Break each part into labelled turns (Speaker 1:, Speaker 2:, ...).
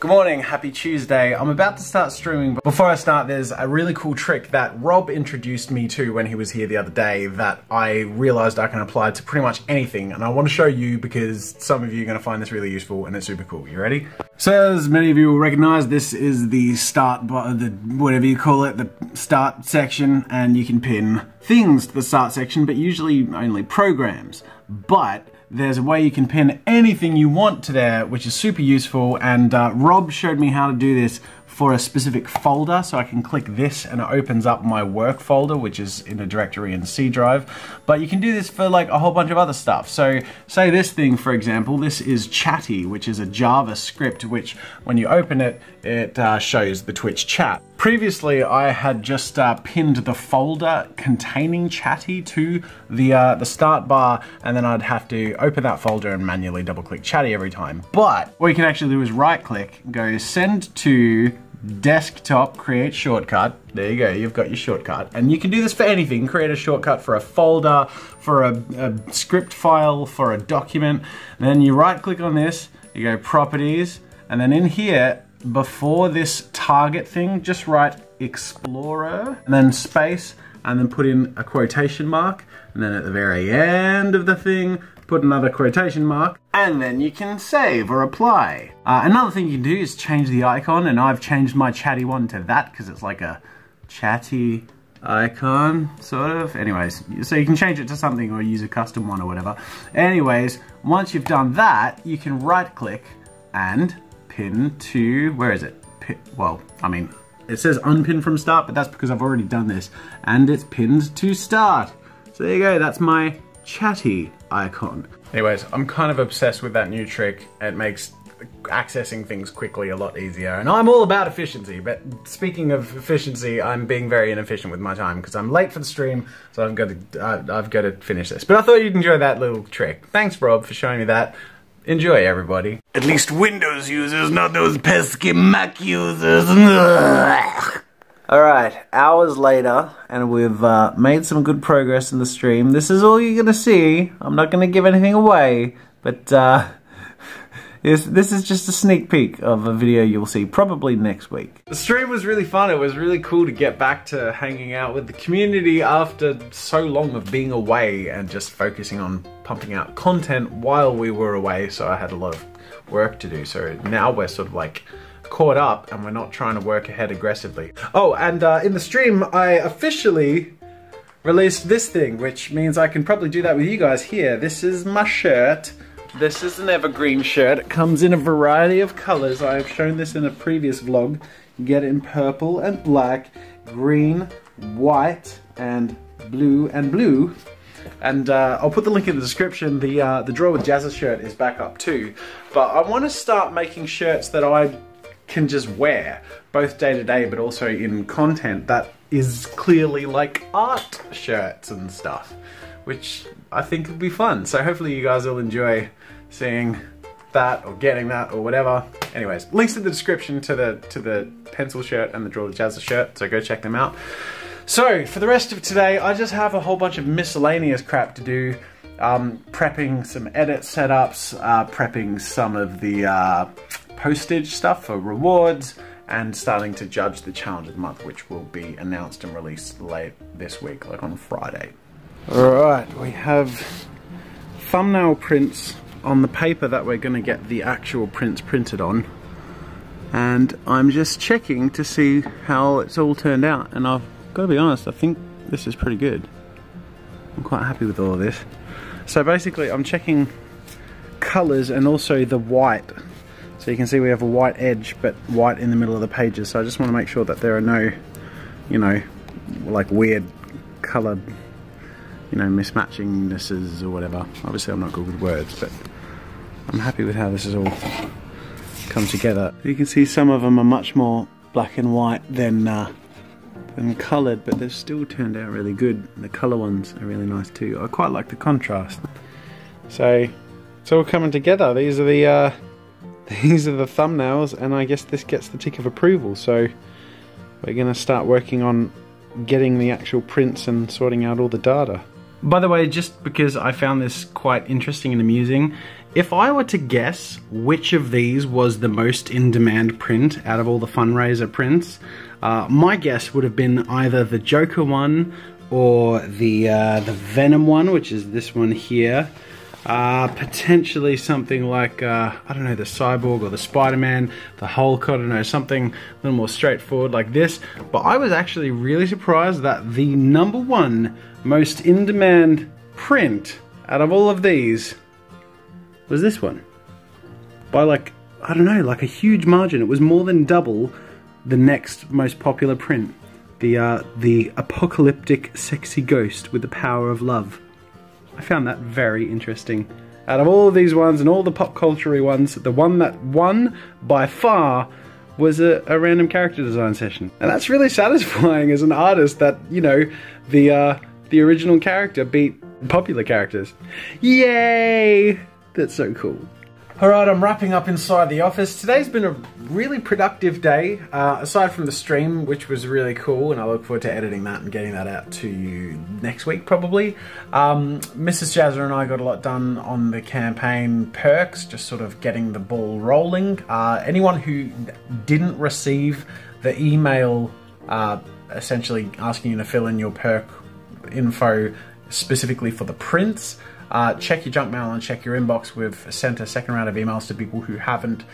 Speaker 1: Good morning, happy Tuesday. I'm about to start streaming, but before I start, there's a really cool trick that Rob introduced me to when he was here the other day that I realized I can apply to pretty much anything, and I want to show you because some of you are going to find this really useful and it's super cool. You ready? So as many of you will recognize, this is the start button, the whatever you call it, the start section, and you can pin things to the start section, but usually only programs. But there's a way you can pin anything you want to there, which is super useful, and Rob showed me how to do this for a specific folder, so I can click this and it opens up my work folder, which is in a directory in C drive. But you can do this for like a whole bunch of other stuff. So say this thing, for example, this is Chatty, which is a Java script, which when you open it, it shows the Twitch chat. Previously, I had just pinned the folder containing Chatty to the start bar, and then I'd have to open that folder and manually double-click Chatty every time. But what you can actually do is right-click, go send to desktop, create shortcut. There you go, you've got your shortcut. And you can do this for anything. Create a shortcut for a folder, for a script file, for a document. And then you right-click on this, you go properties, and then in here, before this target thing, just write Explorer, and then space, and then put in a quotation mark, and then at the very end of the thing, put another quotation mark, and then you can save or apply. Another thing you can do is change the icon, and I've changed my Chatty one to that because it's like a chatty icon, sort of. Anyways, so you can change it to something or use a custom one or whatever. Anyways, once you've done that, you can right click and pin to, where is it? Well, I mean, it says unpin from start, but that's because I've already done this, and it's pinned to start. So there you go, that's my Chatty icon. Anyways, I'm kind of obsessed with that new trick. It makes accessing things quickly a lot easier, and I'm all about efficiency, but speaking of efficiency, I'm being very inefficient with my time because I'm late for the stream, so I've got to finish this. But I thought you'd enjoy that little trick. Thanks, Rob, for showing me that. Enjoy, everybody. At least Windows users, not those pesky Mac users. Alright, hours later, and we've made some good progress in the stream. This is all you're gonna see. I'm not gonna give anything away, but this is just a sneak peek of a video you'll see probably next week. The stream was really fun. It was really cool to get back to hanging out with the community after so long of being away and just focusing on pumping out content while we were away, so I had a lot of work to do. So now we're sort of like caught up and we're not trying to work ahead aggressively. Oh, and in the stream I officially released this thing, which means I can probably do that with you guys here. This is my shirt. This is an evergreen shirt. It comes in a variety of colors. I have shown this in a previous vlog. You get it in purple and black, green, white, and blue. And I'll put the link in the description. The Draw with Jazza shirt is back up too. But I want to start making shirts that I can just wear, both day to day, but also in content that is clearly like art shirts and stuff, which I think would be fun. So hopefully you guys will enjoy seeing that or getting that or whatever. Anyways, links in the description to the pencil shirt and the Draw with Jazza shirt, so go check them out. So for the rest of today, I just have a whole bunch of miscellaneous crap to do. Prepping some edit setups, prepping some of the postage stuff for rewards, and starting to judge the challenge of the month, which will be announced and released late this week, like on Friday. Alright, we have thumbnail prints on the paper that we're going to get the actual prints printed on, and I'm just checking to see how it's all turned out, and I've got to be honest, I think this is pretty good. I'm quite happy with all of this. So basically I'm checking colours and also the white. So you can see we have a white edge, but white in the middle of the pages. So I just want to make sure that there are no, you know, like weird colour, you know, mismatchingnesses or whatever. Obviously I'm not good with words, but I'm happy with how this has all come together. You can see some of them are much more black and white than coloured, but they've still turned out really good. The colour ones are really nice too. I quite like the contrast. So it's all coming together. These are the thumbnails, and I guess this gets the tick of approval. So we're going to start working on getting the actual prints and sorting out all the data. By the way, just because I found this quite interesting and amusing,
Speaker 2: If I were to guess which of these was the most in-demand print out of all the fundraiser prints, my guess would have been either the Joker one or the Venom one, which is this one here. Potentially something like, I don't know, the Cyborg or the Spider-Man, the Hulk, I don't know, something a little more straightforward like this. But I was actually really surprised that the #1 most in-demand print out of all of these was this one. By like, I don't know, like a huge margin. It was more than double the next most popular print. The apocalyptic sexy ghost with the power of love. I found that very interesting. Out of all of these ones and all the pop culture-y ones, the one that won by far was a random character design session. And that's really satisfying as an artist that, you know, the original character beat popular characters. Yay! That's so cool. Alright, I'm wrapping up inside the office. Today's been a really productive day, aside from the stream, which was really cool, and I look forward to editing that and getting that out to you next week, probably. Mrs. Jazza and I got a lot done on the campaign perks, just sort of getting the ball rolling. Anyone who didn't receive the email essentially asking you to fill in your perk info specifically for the prints, check your junk mail and check your inbox. We've sent a second round of emails to people who haven't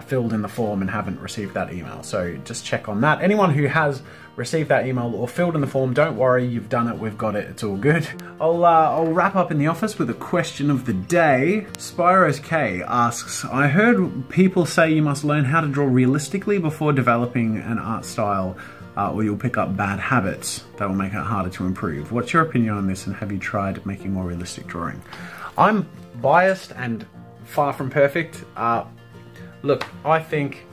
Speaker 2: filled in the form and haven't received that email. So just check on that. Anyone who has received that email or filled in the form, don't worry, you've done it, we've got it, it's all good. I'll wrap up in the office with a question of the day. Spyros K asks, I heard people say you must learn how to draw realistically before developing an art style, or you'll pick up bad habits that will make it harder to improve. What's your opinion on this, and have you tried making more realistic drawing? I'm biased and far from perfect. Look, I think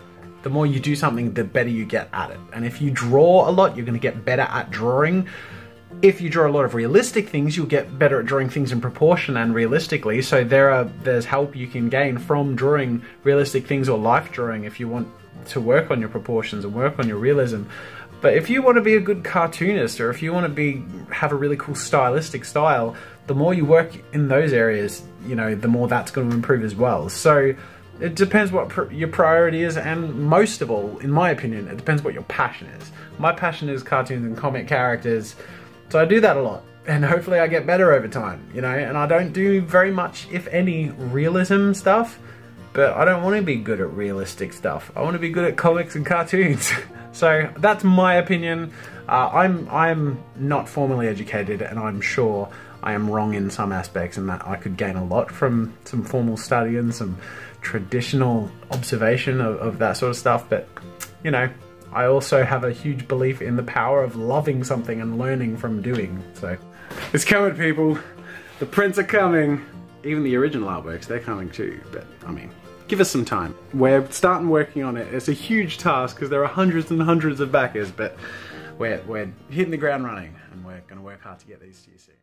Speaker 2: the more you do something, the better you get at it. And if you draw a lot, you're going to get better at drawing. If you draw a lot of realistic things, you'll get better at drawing things in proportion and realistically. So there's help you can gain from drawing realistic things or life drawing if you want to work on your proportions and work on your realism. But if you want to be a good cartoonist, or if you want to have a really cool stylistic style, the more you work in those areas, you know, the more that's going to improve as well. So it depends what your priority is, and most of all, in my opinion, it depends what your passion is. My passion is cartoons and comic characters, so I do that a lot, and hopefully I get better over time, you know, and I don't do very much, if any, realism stuff, but I don't want to be good at realistic stuff. I want to be good at comics and cartoons. So that's my opinion. I'm not formally educated, and I'm sure I am wrong in some aspects, and that I could gain a lot from some formal study and some traditional observation of that sort of stuff. But, you know, I also have a huge belief in the power of loving something and learning from doing. So it's coming, people. The prints are coming. Even the original artworks, they're coming too. But, I mean, give us some time. We're starting working on it. It's a huge task because there are hundreds and hundreds of backers, but we're hitting the ground running, and we're going to work hard to get these to you soon.